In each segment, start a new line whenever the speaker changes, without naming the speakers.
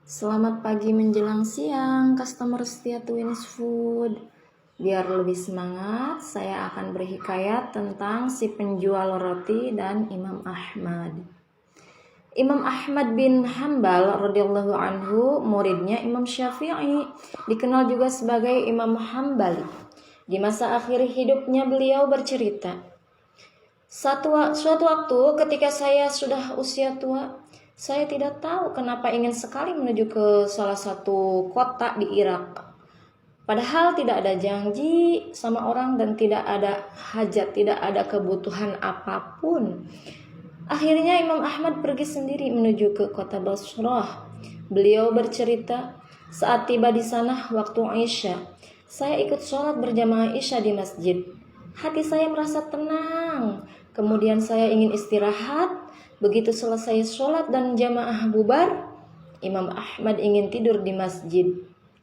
Selamat pagi menjelang siang, customer setia Twins Food. Biar lebih semangat, saya akan berhikayat tentang si penjual roti dan Imam Ahmad. Imam Ahmad bin Hambal radhiyallahu anhu, muridnya Imam Syafi'i, dikenal juga sebagai Imam Hambali. Di masa akhir hidupnya beliau bercerita, suatu waktu ketika saya sudah usia tua, saya tidak tahu kenapa ingin sekali menuju ke salah satu kota di Irak. Padahal tidak ada janji sama orang dan tidak ada hajat, tidak ada kebutuhan apapun. Akhirnya Imam Ahmad pergi sendiri menuju ke kota Basrah. Beliau bercerita, saat tiba di sana waktu Isya, saya ikut sholat berjamaah Isya di masjid. Hati saya merasa tenang. Kemudian saya ingin istirahat. Begitu selesai sholat dan jamaah bubar, Imam Ahmad ingin tidur di masjid.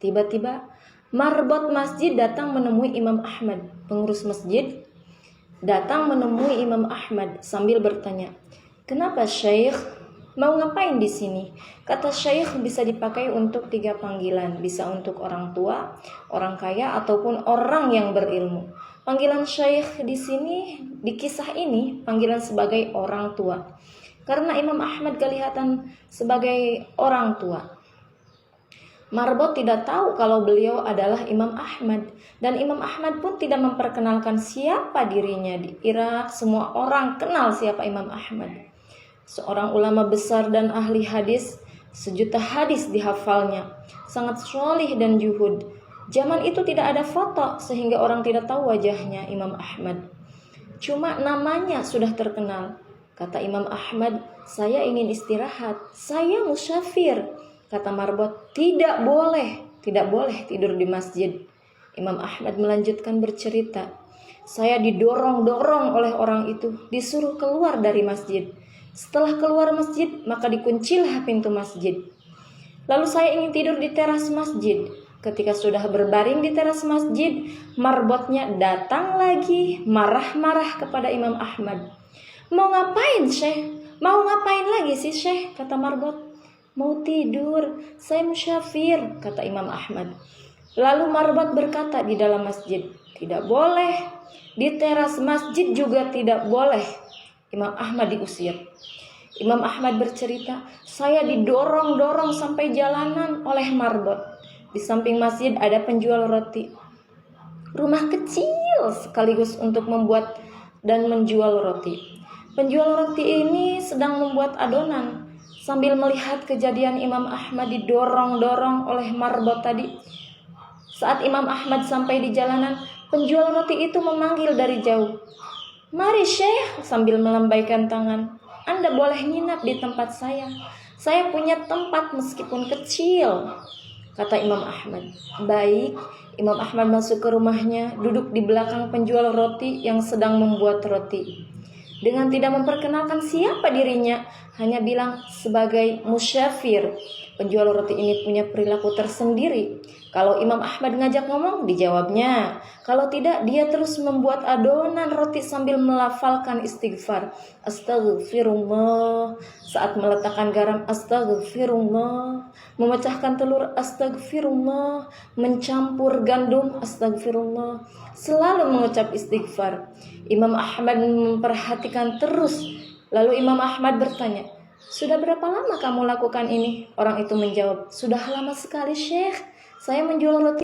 Tiba-tiba marbot masjid datang menemui Imam Ahmad. Pengurus masjid datang menemui Imam Ahmad sambil bertanya, "Kenapa Syekh? Mau ngapain di sini?" Kata Syekh bisa dipakai untuk 3 panggilan, bisa untuk orang tua, orang kaya, ataupun orang yang berilmu. Panggilan Syekh di sini, di kisah ini, panggilan sebagai orang tua. Karena Imam Ahmad kelihatan sebagai orang tua. Marbot tidak tahu kalau beliau adalah Imam Ahmad, dan Imam Ahmad pun tidak memperkenalkan siapa dirinya. Di Irak semua orang kenal siapa Imam Ahmad. Seorang ulama besar dan ahli hadis, 1.000.000 hadis dihafalnya, sangat sholih dan juhud. Zaman itu tidak ada foto sehingga orang tidak tahu wajahnya Imam Ahmad. Cuma namanya sudah terkenal. Kata Imam Ahmad, "Saya ingin istirahat, saya musafir." Kata marbot, tidak boleh tidur di masjid." Imam Ahmad melanjutkan bercerita, "Saya didorong-dorong oleh orang itu, disuruh keluar dari masjid. Setelah keluar masjid, maka dikuncilah pintu masjid. Lalu saya ingin tidur di teras masjid. Ketika sudah berbaring di teras masjid, marbotnya datang lagi marah-marah kepada Imam Ahmad. 'Mau ngapain, Syekh? Mau ngapain lagi sih, Syekh?' Kata marbot. 'Mau tidur, saya musyafir,' kata Imam Ahmad. Lalu marbot berkata di dalam masjid, 'Tidak boleh. Di teras masjid juga tidak boleh.' Imam Ahmad diusir. Imam Ahmad bercerita, 'Saya didorong-dorong sampai jalanan oleh marbot. Di samping masjid ada penjual roti. Rumah kecil sekaligus untuk membuat dan menjual roti. Penjual roti ini sedang membuat adonan. Sambil melihat kejadian Imam Ahmad didorong-dorong oleh marbot tadi. Saat Imam Ahmad sampai di jalanan, penjual roti itu memanggil dari jauh, 'Mari Syekh,' sambil melambaikan tangan, 'Anda boleh nginap di tempat saya. Saya punya tempat meskipun kecil.' Kata Imam Ahmad. Baik. Imam Ahmad masuk ke rumahnya, duduk di belakang penjual roti yang sedang membuat roti. Dengan tidak memperkenalkan siapa dirinya, hanya bilang sebagai musyafir. Penjual roti ini punya perilaku tersendiri. Kalau Imam Ahmad ngajak ngomong, dijawabnya. Kalau tidak, dia terus membuat adonan roti sambil melafalkan istighfar. Astagfirullah. Saat meletakkan garam, astagfirullah. Memecahkan telur, astagfirullah. Mencampur gandum, astagfirullah. Selalu mengucap istighfar. Imam Ahmad memperhatikan terus. Lalu Imam Ahmad bertanya, "Sudah berapa lama kamu lakukan ini?" Orang itu menjawab, "Sudah lama sekali, Syekh. Saya menjual roti